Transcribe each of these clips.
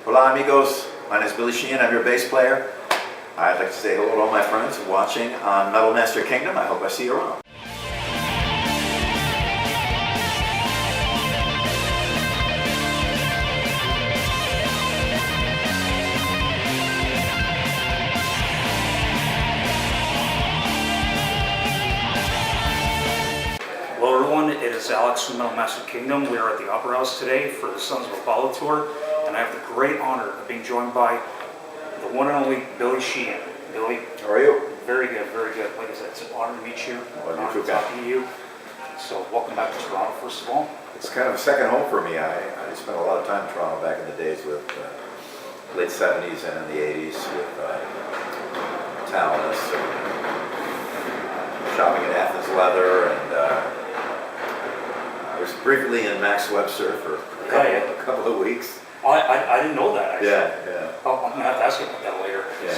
Hola amigos, my name is Billy Sheehan, I'm your bass player. I'd like to say hello to all my friends watching on Metal Master Kingdom. I hope I see you around. Hello everyone, it is Alex from Metal Master Kingdom. We are at the Opera House today for the Sons of Apollo tour, and I have the great honor of being joined by the one and only Billy Sheehan. Billy, How are you? very good, very good. Like I said, it's an honor to meet you. Well, you Honor too, to talk to you. So welcome back to Toronto, first of all. It's kind of a second home for me. I spent a lot of time in Toronto back in the days with late 70s and in the 80s with Talus and shopping at Athens Leather, and I was briefly in Max Webster for a couple of weeks. I didn't know that actually. Yeah. Oh, I'm gonna have to ask you about that later. Yeah.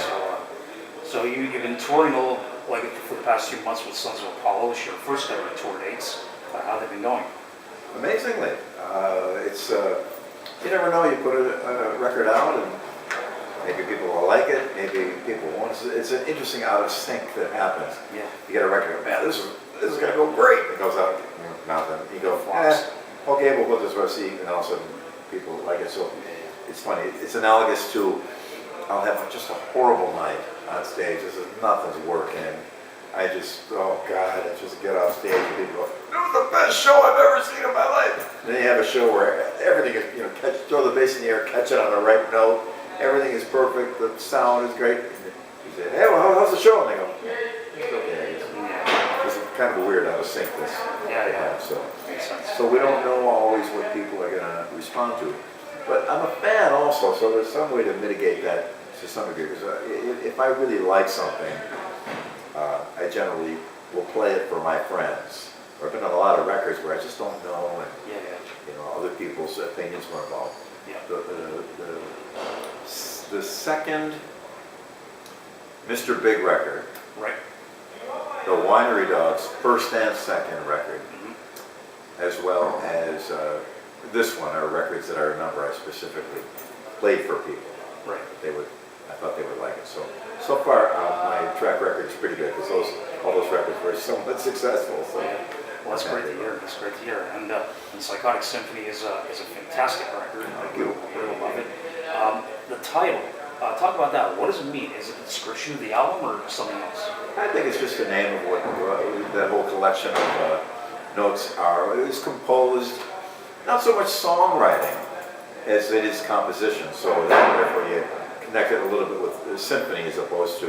So you've been touring like for the past few months with Sons of Apollo. It's your first ever tour dates. How have they been going? Amazingly, it's you never know. You put a record out, and maybe people will like it, maybe people won't. It's an interesting out of sync that happens. Yeah. You get a record, man, this is gonna go great. It goes out, nothing. You go, okay, we'll put this rest, and all of a sudden people like it. So it's funny. It's analogous to I'll have just a horrible night on stage. Nothing's working. I just, oh God, I just get off stage and people go, it was the best show I've ever seen in my life. And then you have a show where everything is, throw the bass in the air, catch it on the right note. Everything is perfect. The sound is great. And you say, hey, well, how's the show? And they go, it's okay. It's kind of a weird out of sync this. Yeah. So, Makes sense. so we don't know always what people are going to respond to. But I'm a fan also, so there's some way to mitigate that to some degree. Because if I really like something, I generally will play it for my friends. I've been on a lot of records where I just don't know, and other people's opinions were involved. Yeah. The second Mr. Big record, Right. the Winery Dogs' first and second record, as well as this one, are records that I remember I specifically played for people. Right. I thought they would like it. So far, my track record is pretty good because all those records were somewhat successful. So Well, that's great to hear. That's great to hear. And Psychotic Symphony is a fantastic record. I really love it. The title, talk about that. What does it mean? Is it the description of the album or something else? I think it's just the name of what that whole collection of notes are. It was composed not so much songwriting as it is composition. So therefore you connect it a little bit with the symphony as opposed to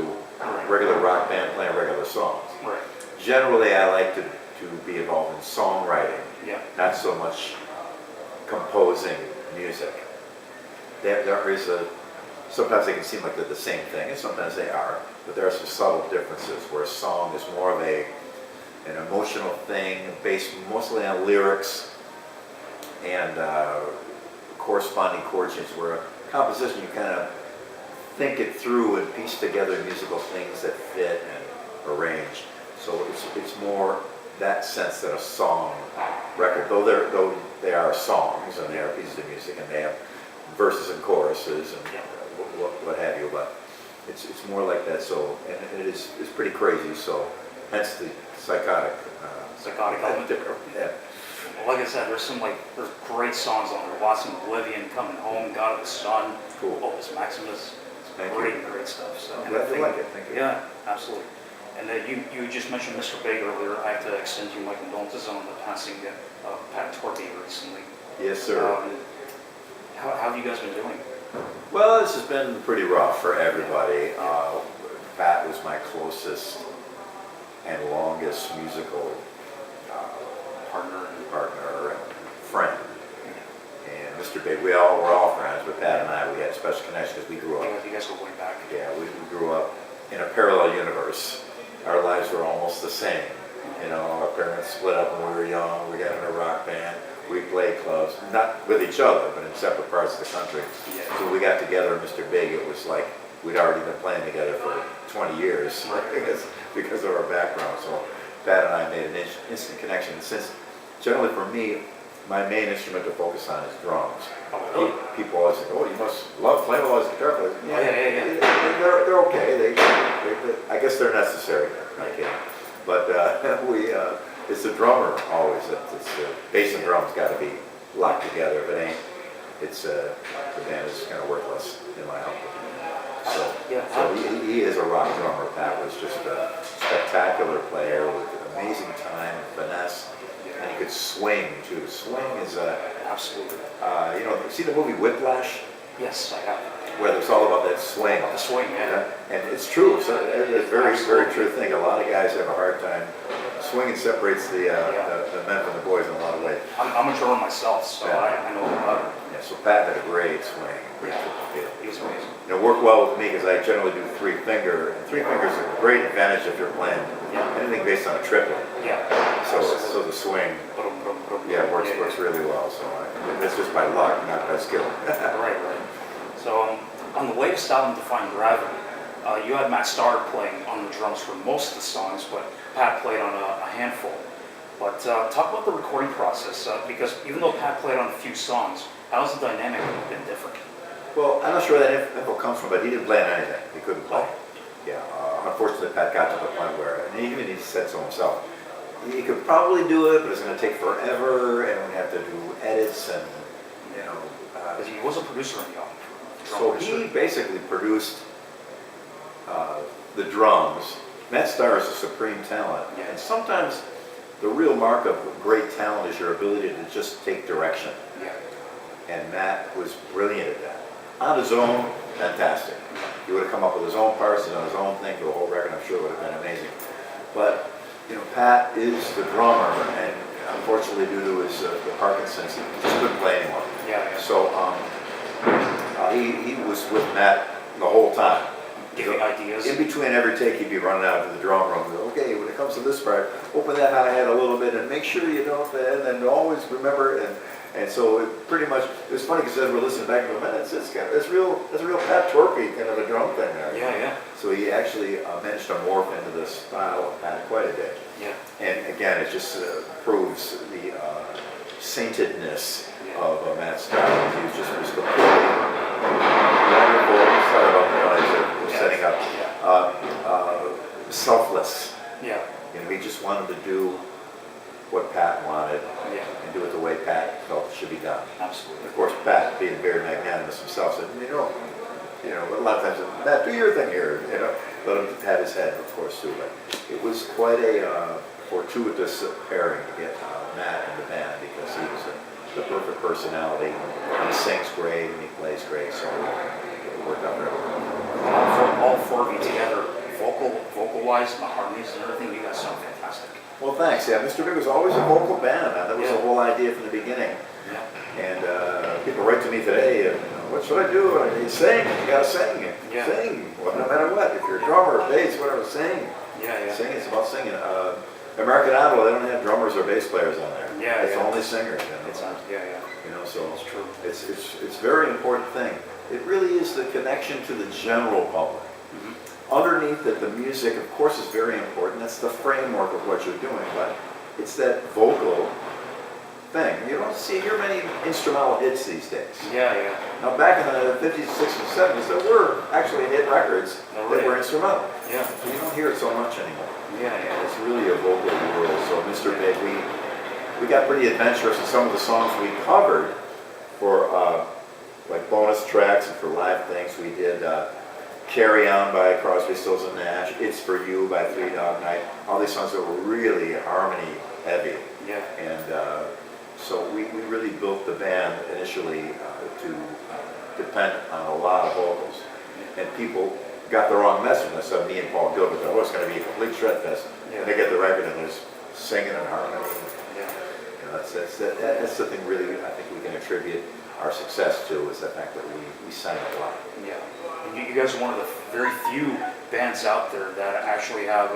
regular rock band playing regular songs. Right. Generally, I like to be involved in songwriting, not so much composing music. There is sometimes they can seem like they're the same thing, and sometimes they are, but there are some subtle differences where a song is more of an emotional thing, based mostly on lyrics and corresponding chord changes, where a composition you kind of think it through and piece together musical things that fit and arrange. So it's more that sense than a song record, though they are songs and they are pieces of music and they have verses and choruses and what have you. But it's more like that. So and it is pretty crazy. So hence the psychotic element. Yeah. Well, like I said, there's great songs on there. Watson Oblivion, Coming Home, God of the Sun, Cool. Opus Maximus. Great stuff. So, I'm glad you like it. Thank you. Yeah, absolutely. And you just mentioned Mr. Big earlier. I have to extend you my condolences on the passing of Pat Torby recently. Yes, sir. How have you guys been doing? Well, this has been pretty rough for everybody. Pat was my closest and longest musical partner and friend. And Mr. Big, we're all friends, but Pat and I, we had a special connection because we grew up. You guys go way back. Yeah, we grew up in a parallel universe. Our lives were almost the same. Our parents split up when we were young. We got in a rock band. We played clubs, not with each other, but in separate parts of the country. Yeah. So we got together, Mr. Big, it was like we'd already been playing together for 20 years because of our background. So Pat and I made an instant connection. Since generally for me, my main instrument to focus on is drums. Oh, really? People always say, "Oh, you must love playing all those guitar players." Yeah. They're okay. I guess they're necessary. I can't. But it's the drummer always. It's bass and drums got to be locked together. If it ain't, the band is kind of worthless in my opinion. So he is a rock drummer. Pat was just a spectacular player with amazing time and finesse, and he could swing too. Swing is absolutely. See the movie Whiplash? Yes, I have. Where it's all about that swing. The swing, yeah. And it's true. So it's a very, very true thing. A lot of guys have a hard time. Swinging separates the men from the boys in a lot of ways. I'm a drummer myself, so I know about it. Yeah, so Pat had a great swing. He was amazing. Worked well with me because I generally do three finger. And three fingers is a great advantage if you're playing anything based on a triplet. Yeah. So the swing, works really well. So it's just by luck, not by skill. Right. So on the latest album, Defying Gravity, you had Matt Starr playing on the drums for most of the songs, but Pat played on a handful. But talk about the recording process, because even though Pat played on a few songs, how's the dynamic been different? Well, I'm not sure where that info comes from, but he didn't play on anything. He couldn't play. Yeah, unfortunately, Pat got to the point where, and even he said so himself, he could probably do it, but it's going to take forever, and we have to do edits, and Because he was a producer on the album. So he basically produced the drums. Matt Starr is a supreme talent, and sometimes the real mark of great talent is your ability to just take direction. Yeah. And Matt was brilliant at that. On his own, fantastic. He would have come up with his own parts and on his own thing for the whole record. I'm sure it would have been amazing. But Pat is the drummer, and unfortunately, due to his Parkinson's, he just couldn't play anymore. Yeah. So he was with Matt the whole time. Giving ideas. In between every take, he'd be running out to the drum room. Okay, when it comes to this part, open that hi-hat a little bit and make sure you don't, and then always remember. And so it pretty much, it was funny because as we're listening back to him, man, it's real Pat Torpy kind of a drum thing there. Yeah. So he actually managed to morph into the style of Pat quite a bit. Yeah. And again, it just proves the saintedness of Matt Starr. He was just completely wonderful. Sorry about the noise. Setting up, selfless. Yeah. He just wanted to do what Pat wanted and do it the way Pat felt it should be done. Absolutely. Of course, Pat, being very magnanimous himself, said, but a lot of times, Matt, do your thing here. Let him have his head, of course, too. But it was quite a fortuitous pairing to get Matt in the band because he was the perfect personality. He sings great and he plays great, so it worked out very well. All four of you together, vocal-wise, and the harmonies and everything, you guys sound fantastic. Well, thanks. Yeah, Mr. Big was always a vocal band. That was the whole idea from the beginning. Yeah. And people write to me today, what should I do? Sing. You gotta sing. Yeah. Sing. Well, no matter what. If you're a drummer, bass, whatever, sing. Yeah. Sing. It's about singing. American Idol, they don't have drummers or bass players on there. Yeah. It's only singers. So it's true. It's a very important thing. It really is the connection to the general public. Underneath it, the music, of course, is very important. That's the framework of what you're doing, but it's that vocal thing. You don't hear many instrumental hits these days. Yeah. Now, back in the 50s, 60s, and 70s, there were actually hit records that were instrumental. Yeah. You don't hear it so much anymore. Yeah. It's really a vocal world. So, Mr. Big, we got pretty adventurous in some of the songs we covered for like bonus tracks and for live things. We did Carry On by Crosby, Stills and Nash, It's For You by Three Dog Night, all these songs that were really harmony heavy. Yeah. And so we really built the band initially to depend on a lot of vocals. And people got the wrong message when they saw me and Paul Gilbert, oh, it's going to be a complete shred fest. Yeah. And they get the record and there's singing and harmony. Yeah. That's the thing really I think we can attribute our success to, is the fact that we sang a lot. Yeah. And you guys are one of the very few bands out there that actually have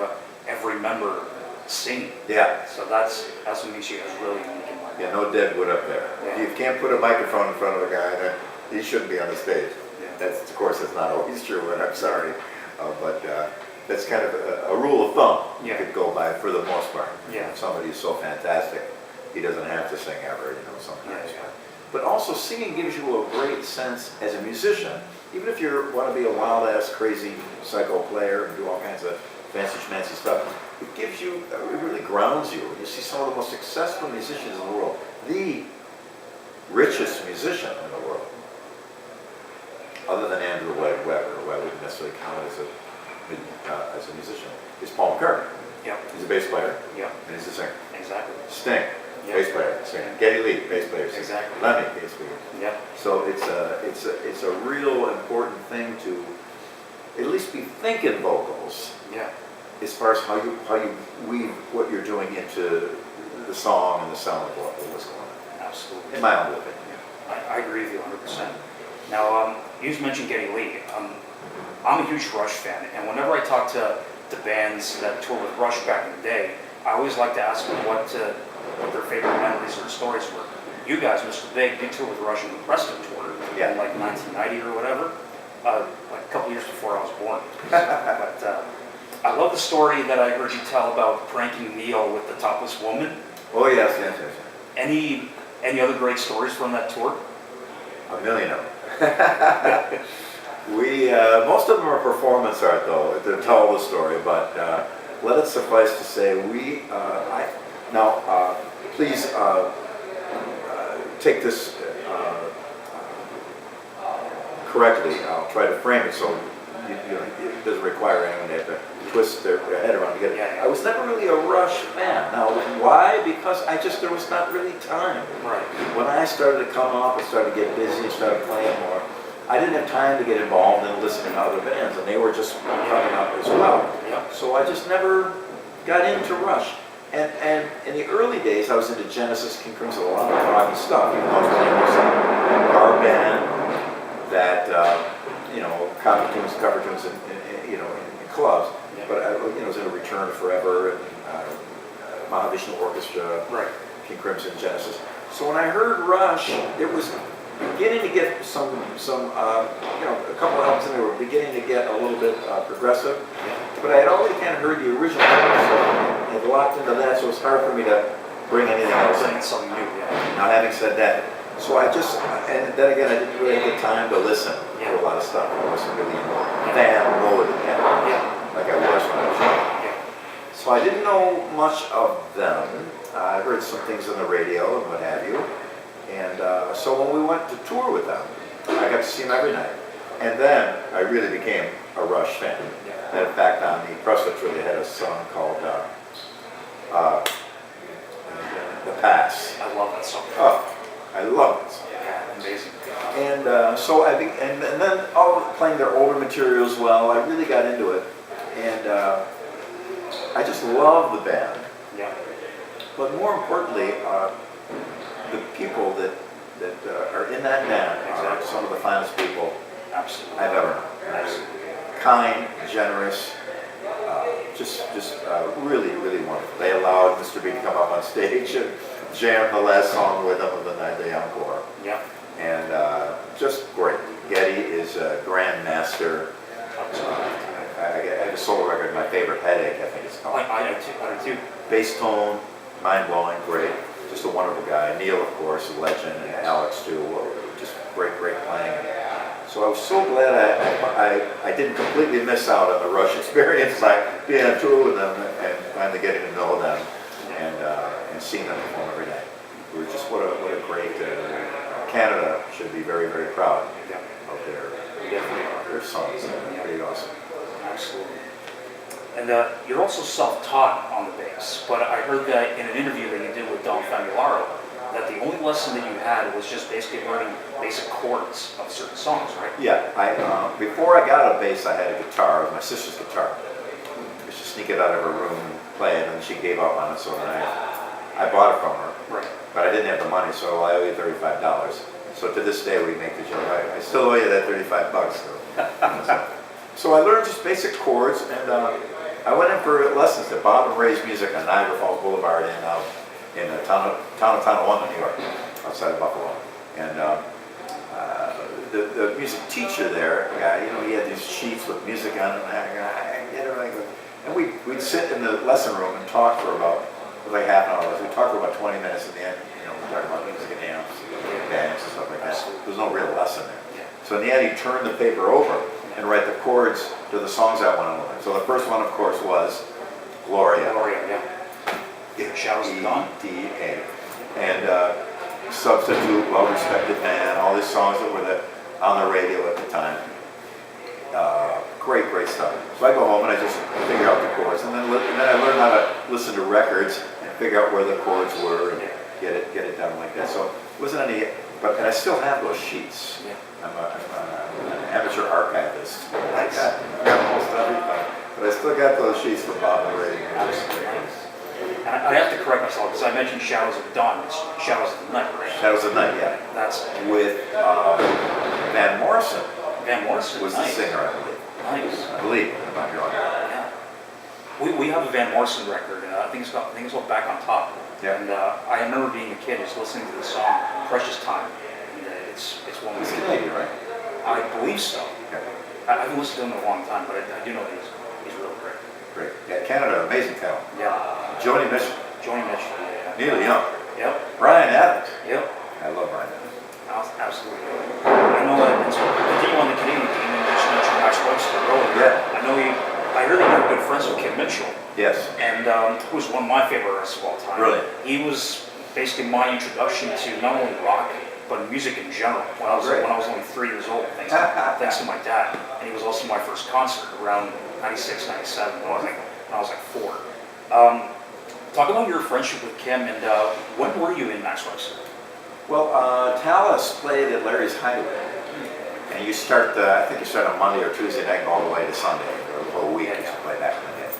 every member singing. Yeah. So that's what makes you guys really unique in my mind. Yeah, no dead wood up there. Yeah. If you can't put a microphone in front of a guy, then he shouldn't be on the stage. Yeah. Of course, that's not always true, and I'm sorry. But that's kind of a rule of thumb you could go by for the most part. Yeah. If somebody is so fantastic, he doesn't have to sing ever, you know, sometimes. Yeah. But also singing gives you a great sense as a musician, even if you want to be a wild-ass, crazy psycho player and do all kinds of fancy stuff, it gives you, it really grounds you. You see some of the most successful musicians in the world, the richest musician in the world, other than Andrew Lloyd Webber, who I wouldn't necessarily count as a musician, is Paul McCartney. Yeah. He's a bass player. Yeah. And he's a singer. Exactly. Sting, Yeah. bass player, singer. Geddy Lee, bass player, singer. Exactly. Lemmy, bass player. Yeah. So it's a real important thing to at least be thinking vocals. Yeah. As far as how you weave what you're doing into the song and the sound of what's going on. Absolutely. In my own opinion. I agree with you 100%. Now, you just mentioned Geddy Lee. I'm a huge Rush fan, and whenever I talk to bands that toured with Rush back in the day, I always like to ask them what their favorite memories or stories were. You guys, Mr. Big, did tour with Rush in the Preston tour in like 1990 or whatever, like a couple years before I was born. But I love the story that I heard you tell about pranking Neil with the topless woman. Oh yes. Any other great stories from that tour? A million of them. We most of them are performance art though to tell the story, but let it suffice to say please take this correctly. I'll try to frame it so it doesn't require anyone to have to twist their head around to get it. Yeah. I was never really a Rush fan. Now, why? Because there was not really time. Right. When I started to come up and started to get busy and started playing more, I didn't have time to get involved in listening to other bands, and they were just coming up as well. Yeah. So I just never got into Rush. And in the early days, I was into Genesis, King Crimson, a lot of proggy stuff. Even though I was playing with some bar band that cover tunes in clubs. Yeah. But I was in a Return to Forever and Mahavishnu Orchestra, Right. King Crimson, Genesis. So when I heard Rush, it was beginning to get a couple albums in there were beginning to get a little bit progressive. Yeah. But I had already kind of heard the original so had locked into that, so it was hard for me to bring anything else in. Bringing something new, yeah. Now, having said that, so and then again, I didn't really have the time to listen to a lot of stuff. I wasn't really in fan mode yet, like I was when I was young. Yeah. So I didn't know much of them. I heard some things on the radio and what have you. And so when we went to tour with them, I got to see them every night. And then I really became a Rush fan. And in fact, on the press tour, they had a song called The Pass. I love that song. Oh, I love it. Yeah, amazing. And so and then playing their older material as well, I really got into it. And I just love the band. Yeah. But more importantly, the people that are in that band are some of the finest people Absolutely. I've ever known. Absolutely. Kind, generous, just really, really wonderful. They allowed Mr. B to come up on stage and jam the last song with them of the night encore. Yeah. And just great. Geddy is a grand master. I have a solo record, My Favorite Headache, I think it's called. I do too. Bass tone, mind-blowing, great. Just a wonderful guy. Neil, of course, a legend, and Alex too. Just great playing. So I was so glad I didn't completely miss out on the Rush experience by being on tour with them and finally getting to know them and seeing them perform every night. It was just what a great Canada should be very, very proud of their songs. Pretty awesome. Absolutely. And you're also self-taught on the bass, but I heard that in an interview that you did with Don Famularo, that the only lesson that you had was just basically learning basic chords of certain songs, right? Yeah, before I got a bass, I had a guitar. It was my sister's guitar. I used to sneak it out of her room and play it, and then she gave up on it, so then I bought it from her. Right. But I didn't have the money, so I owe you $35. So to this day, we make the joke. I still owe you that $35. So I learned just basic chords, and I went in for lessons at Botten Music on Niagara Falls Boulevard in the town of Tonawanda, New York, outside of Buffalo. And the music teacher there, he had these sheets with music on them, and we'd sit in the lesson room and talk for about was like half an hour. We talked for about 20 minutes in the end. You know, we talked about music and amps, bands and stuff like that. There's no real lesson there. So in the end, he turned the paper over and write the chords to the songs I wanted to learn. So the first one, of course, was Gloria. Gloria, yeah. Shadows of Dawn. E-D-A. And Substitute, Well-Respected Man, all these songs that were on the radio at the time. Great, great stuff. So I go home and I just figure out the chords. And then I learned how to listen to records and figure out where the chords were and get it done like that. So it wasn't any, and I still have those sheets. Yeah. I'm an amateur archivist. I got almost everything. But I still got those sheets from Botten Radio. And I have to correct myself because I mentioned Shadows of Dawn. It's Shadows of the Night, right? Shadows of the Night, yeah. That's with Van Morrison. Van Morrison was the singer, I believe. Nice. I believe, if I'm wrong. Yeah. We have a Van Morrison record, and I think it's called Back on Top. Yeah. And I remember being a kid just listening to the song Precious Time. And it's one of He's the Canadian, right? I believe so. Yeah. I haven't listened to him in a long time, but I do know that he's really great. Great. Yeah, Canada, amazing talent. Yeah. Joni Mitchell. Joni Mitchell. Yeah. Neil Young. Yep. Brian Adams. Yep. I love Brian Adams. Absolutely. I know that it's continue on the Canadian team and just mentioned Max Webster earlier. Yeah. I know I heard that you're good friends with Kim Mitchell. Yes. And who was one of my favorite artists of all time. Really? He was basically my introduction to not only rock, but music in general. When I was only 3 years old, thanks to my dad. And he was also my first concert around 96, 97, when I was like 4. Talk about your friendship with Kim, and when were you in Max Webster? Well, Tallis played at Larry's Hideaway. And you start, I think you start on Monday or Tuesday night and go all the way to Sunday, or the whole week you play back in the day.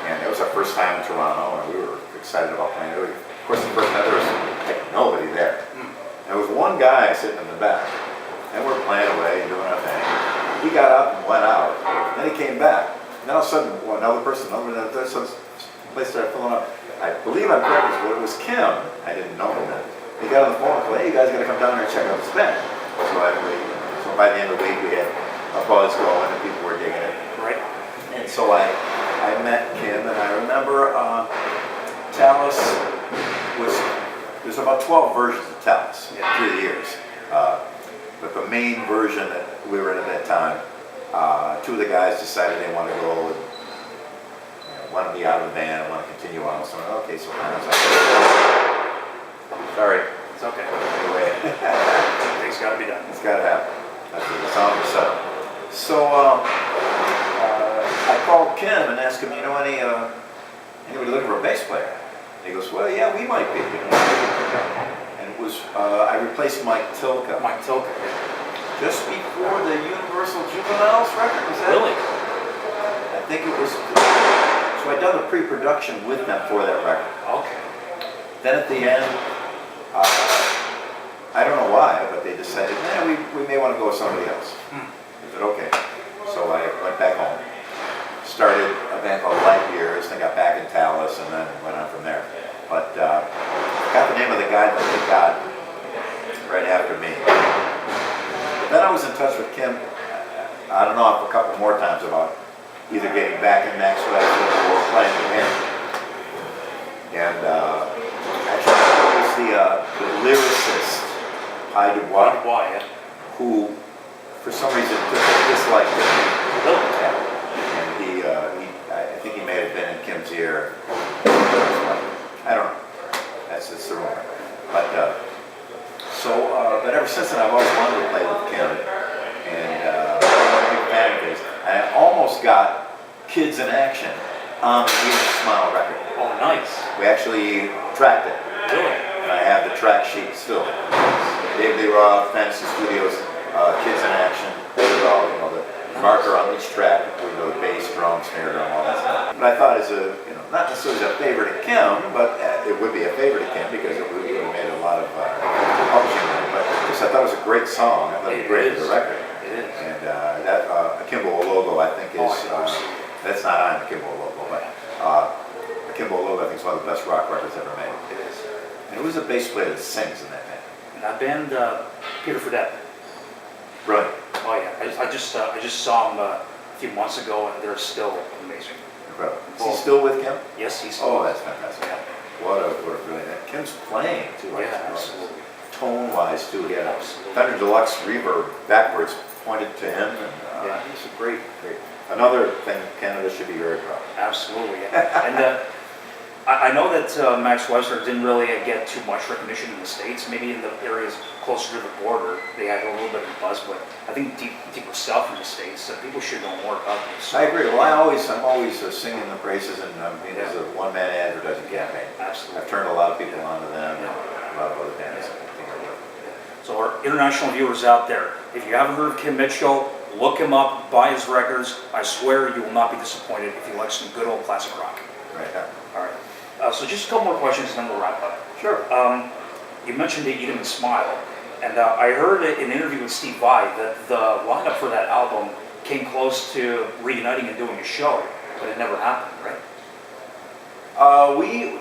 And it was our first time in Toronto, and we were excited about playing. Of course, the first night there was like nobody there. There was one guy sitting in the back, and we're playing away and doing our thing. He got up and went out, then he came back. And then all of a sudden, another place started filling up. I believe I'm correct, but it was Kim. I didn't know him then. He got on the phone and said, "Hey, you guys got to come down here and check out this band." So by the end of the week, we had a buzz going, and people were digging it. Right. And so I met Kim, and I remember Tallis there's about 12 versions of Tallis through the years. But the main version that we were in at that time, 2 of the guys decided they want to go and want to be out of the band and want to continue on. So okay, so I was like, sorry. It's okay. Anyway. Things got to be done. It's got to happen. That's what the song was set. So I called Kim and asked him, anybody looking for a bass player? And he goes, well, yeah, we might be. And it was, I replaced Mike Tilka. Mike Tilka. Just before the Universal Juveniles record, was that? Really? I think it was. So I'd done the pre-production with them for that record. Okay. Then at the end, I don't know why, but they decided, we may want to go with somebody else. I said, okay. So I went back home, started a band called Light Years, and got back in Tallis, and then went on from there. But got the name of the guy that they got right after me. But then I was in touch with Kim, I don't know, a couple more times about either getting back in Max Webster or playing with him. And actually, it was the lyricist, Pi Dubois, who, for some reason, took a dislike to me. And I think he may have been in Kim's ear. I don't know. That's the rumor. But but ever since then, I've always wanted to play with Kim, and I'm a big fan of his. I almost got Kids in Action on the Venus Smile record. Oh, nice. We actually tracked it. Really? And I have the track sheet still. Dave Lee Roth, Fantasy Studios, Kids in Action, the marker on each track with the bass, drum, snare drum, all that stuff. But I thought as not necessarily a favorite of Kim, but it would be a favorite of Kim because it would have made a lot of publishing money. But just I thought it was a great song. I thought it was great for the record. It is. And that Akimbo logo, I think, is that's not on Akimbo logo, but Akimbo logo, I think, is one of the best rock records ever made. It is. And who's the bass player that sings in that band? And that band, Peter Fredette. Brilliant. Oh yeah, I just saw him a few months ago, and they're still amazing. Incredible. Is he still with Kim? Yes, he's still. Oh, that's fantastic. Yeah. what a brilliant. And Kim's playing too. Yeah, absolutely. Tone-wise too, he had a Fender Deluxe reverb backwards pointed to him, and he's a great. Another thing Canada should be very proud of. Absolutely, yeah. And I know that Max Webster didn't really get too much recognition in the States. Maybe in the areas closer to the border, they had a little bit of a buzz, but I think deeper south in the States, people should know more about this. I agree. Well, I'm always singing the praises, and as a one-man advertising campaign. Absolutely. I've turned a lot of people onto them, and a lot of other bands. So our international viewers out there, if you haven't heard of Kim Mitchell, look him up, buy his records. I swear you will not be disappointed if you like some good old classic rock. Right. All right. So just a couple more questions and then we'll wrap up. Sure. You mentioned Eat 'Em and Smile, and I heard in an interview with Steve Vai that the lineup for that album came close to reuniting and doing a show, but it never happened, right?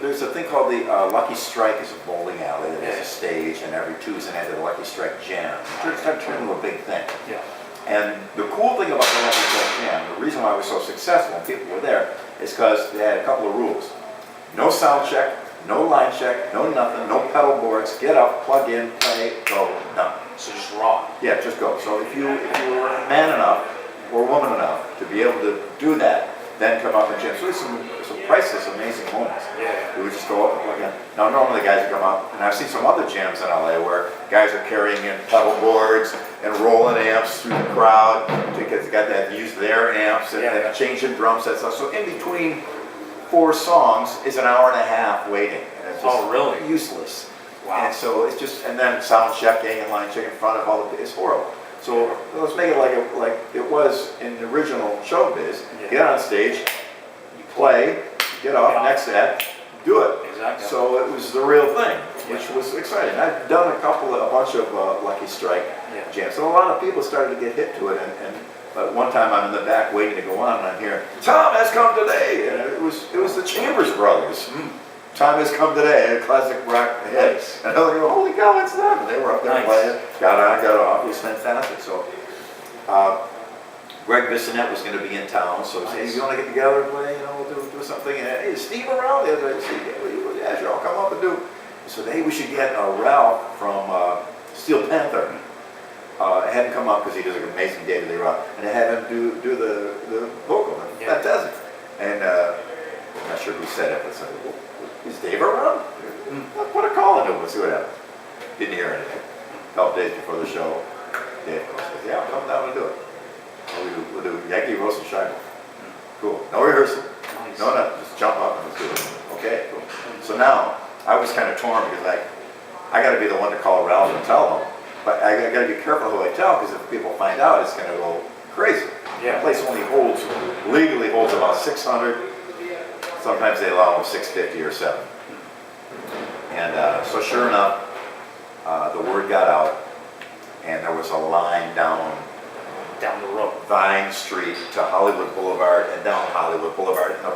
There's a thing called the Lucky Strike is a bowling alley. There's a stage, and every Tuesday night the Lucky Strike Jam. It's turned into a big thing. Yeah. And the cool thing about the Lucky Strike Jam, the reason why it was so successful and people were there, is because they had a couple of rules. No sound check, no line check, no nothing, no pedal boards. Get up, plug in, play, go, done. So just raw. Yeah, just go. So if you were man enough or woman enough to be able to do that, then come up and jam. So there's some priceless, amazing moments. Yeah. We would just go up and plug in. Now normally guys would come up, and I've seen some other jams in LA where guys are carrying in pedal boards and rolling amps through the crowd because they got to use their amps and changing drum sets. So in between 4 songs is an hour and a half waiting. And it's just really? Useless. Wow. And so it's just, and then sound checking and line check in front of all of it. It's horrible. So let's make it like it was in the original showbiz. Yeah. Get on stage, you play, get off, next act, do it. Exactly. So it was the real thing, which was exciting. I've done a bunch of Lucky Strike jams, and a lot of people started to get hit to it. And one time I'm in the back waiting to go on, and I'm hearing, "Tom has come today," and it was the Chambers Brothers. Time has come today, a classic rock hit. Nice. And I was like, holy cow, it's them. And they were up there playing, got on, got off. It was fantastic. So Greg Bissonette was going to be in town, so he said, "Hey, you want to get together and play? We'll do something." And hey, is Steve around? The other day, "Yeah, sure, I'll come up and do." He said, "Hey, we should get Ralph from Steel Panther." I had him come up because he does an amazing Day to Day Rock, and I had him do the vocal. Fantastic. And I'm not sure who said it, but said, "Well, is Dave around? Put a call into him, let's see what happens." Didn't hear anything. A couple days before the show, Dave goes, "Yeah, I'll come down and do it. We'll do Yankee Roast and Shiloh." Cool. No rehearsal. Nice. No, just jump up and let's do it. Okay, cool. So now, I was kind of torn because I got to be the one to call Ralph and tell him, but I got to be careful who I tell because if people find out, it's going to go crazy. The place only legally holds about 600. Sometimes they allow them 650 or 7. And so sure enough, the word got out, and there was a line down the road, Vine Street to Hollywood Boulevard and down Hollywood Boulevard, and the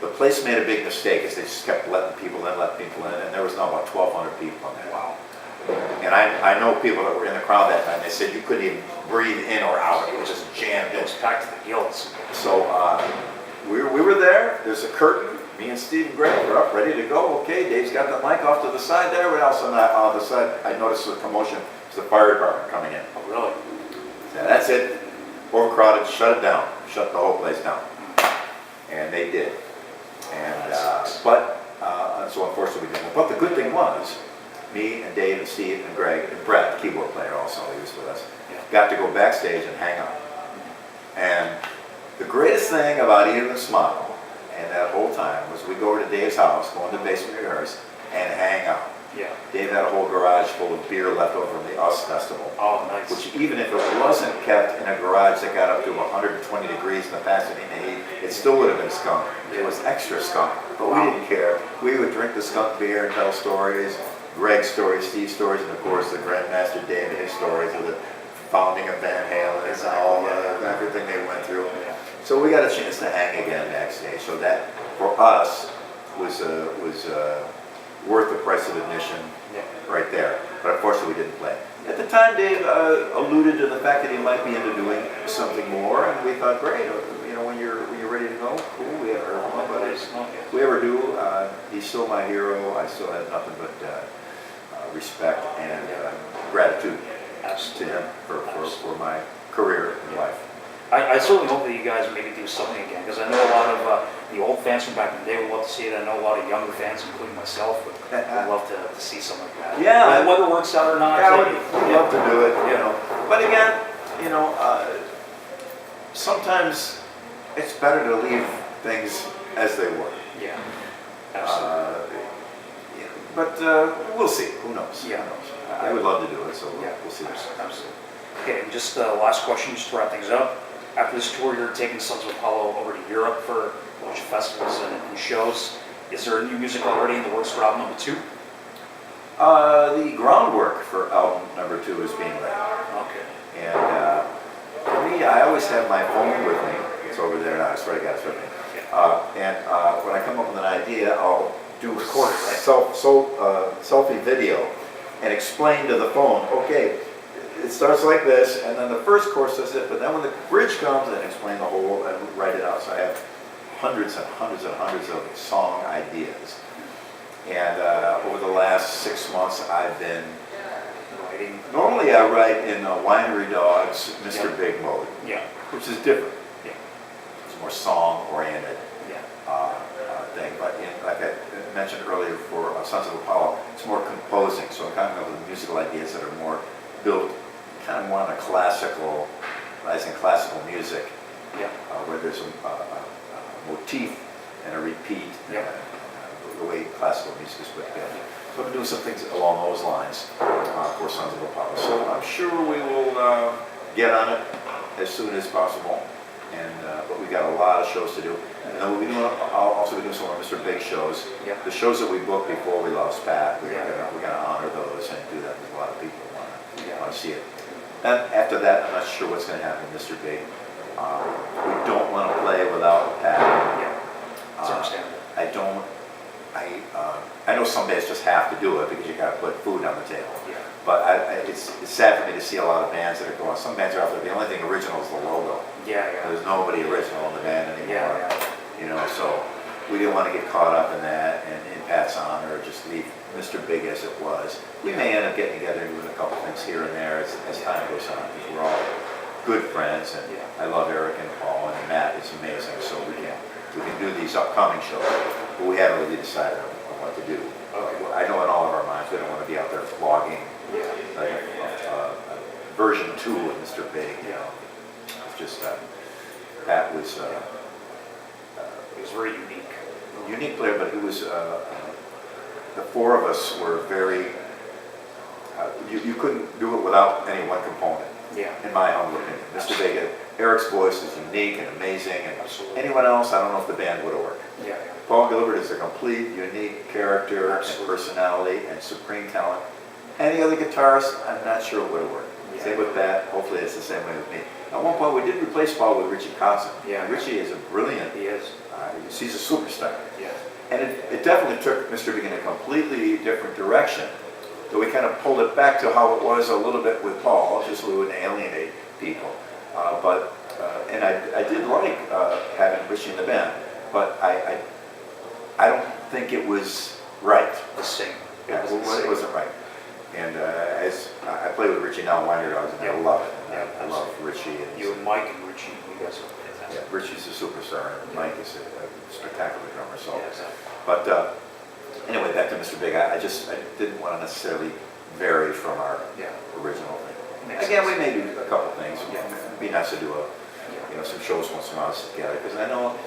place made a big mistake as they just kept letting people in, and there was now about 1,200 people on that. Wow. And I know people that were in the crowd that time, they said you couldn't even breathe in or out, it was just jammed in. It was packed to the gills. So we were there, there's a curtain, me and Steve and Greg were up, ready to go. Okay, Dave's got the mic off to the side there, but also on the side, I noticed the commotion, it's the fire department coming in. Oh, really? Yeah, that's it, overcrowded, shut it down, shut the whole place down. And they did. And so unfortunately we didn't. But the good thing was, me and Dave and Steve and Greg and Brett, the keyboard player also, he was with us, got to go backstage and hang out. And the greatest thing about Eat 'Em and Smile and that whole time was we go over to Dave's house, go in the basement to rehearse, and hang out. Yeah. Dave had a whole garage full of beer left over from the US Festival. Oh, nice. Which even if it wasn't kept in a garage that got up to 120 degrees in the Pasadena heat, it still would have been skunk. It was extra skunk, but we didn't care. We would drink the skunk beer and tell stories, Greg's stories, Steve's stories, and of course the Grandmaster Dave and his stories of the founding of Van Halen and all everything they went through. So we got a chance to hang again backstage. So that for us was worth the price of admission right there. But unfortunately we didn't play. At the time, Dave alluded to the fact that he might be into doing something more, and we thought, great, when you're ready to go, cool. We haven't heard from him, but if we ever do, he's still my hero. I still have nothing but respect and gratitude to him for my career in life. I certainly hope that you guys maybe do something again, because I know a lot of the old fans from back in the day would love to see it. I know a lot of younger fans, including myself, would love to see something like that. Yeah. Whether it works out or not. Yeah, I would love to do it, But again, sometimes it's better to leave things as they were. Yeah, absolutely. But we'll see. Who knows? Yeah. Who knows? I would love to do it, so we'll see. Absolutely. Okay, and just last question, just to wrap things up. After this tour, you're taking Sons of Apollo over to Europe for a bunch of festivals and shows. Is there new music already in the works for album number 2? The groundwork for album number 2 is being laid. Okay. And for me, I always have my phone with me. It's over there now. I swear to God, it's with me. And when I come up with an idea, I'll do record it, right? Selfie video and explain to the phone, okay, it starts like this, and then the first chorus does it, but then when the bridge comes, then explain the whole and write it out. So I have hundreds and hundreds and hundreds of song ideas. And over the last 6 months, I've been writing. Normally, I write in Winery Dog's Mr. Big mode, which is different. Yeah. It's more song-oriented thing. But like I mentioned earlier, for Sons of Apollo, it's more composing. So I'm coming up with musical ideas that are more built kind of more on a classical music, where there's a motif and a repeat, the way classical music is put together. So I've been doing some things along those lines for Sons of Apollo. So I'm sure we will get on it as soon as possible. And but we've got a lot of shows to do. And then I'll also be doing some more Mr. Big shows. The shows that we booked before we lost Pat, we're gonna honor those and do that with a lot of people who want to see it. And after that, I'm not sure what's going to happen with Mr. Big. We don't want to play without Pat. That's understandable. I know some days just have to do it because you got to put food on the table. But it's sad for me to see a lot of bands that are going. Some bands are out there. The only thing original is the logo. There's nobody original in the band anymore. So we didn't want to get caught up in that and in Pat's honor, just leave Mr. Big as it was. We may end up getting together and doing a couple things here and there as time goes on, because we're all good friends, and I love Eric and Paul, and Matt is amazing, so we can do these upcoming shows, but we haven't really decided on what to do. I know in all of our minds we don't want to be out there vlogging version 2 of Mr. Big. It's just Pat was it was very unique. Unique player, but he was. The 4 of us were very. You couldn't do it without any one component. In my humble opinion, Mr. Big, Eric's voice is unique and amazing, and anyone else, I don't know if the band would have worked. Paul Gilbert is a complete, unique character and personality and supreme talent. Any other guitarist, I'm not sure it would have worked. Same with Pat. Hopefully, it's the same way with me. At one point, we did replace Paul with Richie Kotzen. Richie is a brilliant. He is. He's a superstar. And it definitely took Mr. Big in a completely different direction. So we kind of pulled it back to how it was a little bit with Paul, just so we wouldn't alienate people. And I did like having Richie in the band, but I don't think it was right. The same. It wasn't right. And as I play with Richie now in Winery Dogs, and I love it. I love Richie. And you and Mike and Richie, you guys are fantastic. Richie's a superstar, and Mike is a spectacular drummer. So, but anyway, back to Mr. Big. I didn't want to necessarily vary from our original thing. Again, we may do a couple things. It'd be nice to do some shows once in a while together, because I know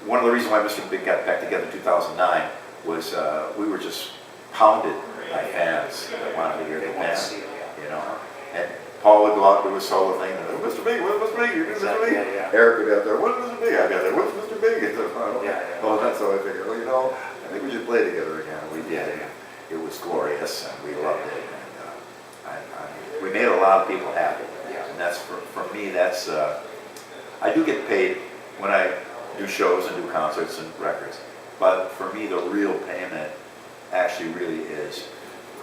one of the reasons why Mr. Big got back together in 2009 was we were just pounded by fans that wanted to hear the band, and Paul would go out and do a solo thing, and Mr. Big, what's Mr. Big? You're Mr. Big. Eric would be out there, what's Mr. Big? I'd be out there, what's Mr. Big? Oh, that's how I figured. Well, I think we should play together again. We did. It was glorious, and we loved it. And we made a lot of people happy, and that's for me. That's I do get paid when I do shows and do concerts and records, but for me, the real payment actually really is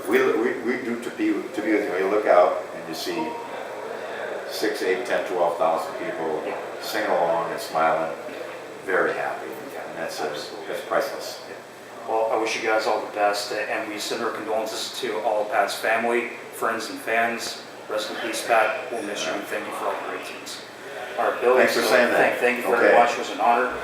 we do to be with you. You look out and you see 6, 8, 10, 12,000 people singing along and smiling, very happy, and that's priceless. Well, I wish you guys all the best, and we send our condolences to all of Pat's family, friends, and fans. Rest in peace, Pat. We'll miss you, and thank you for all the great things. All right, Billy. Thanks for saying that. Thank you very much. It was an honor.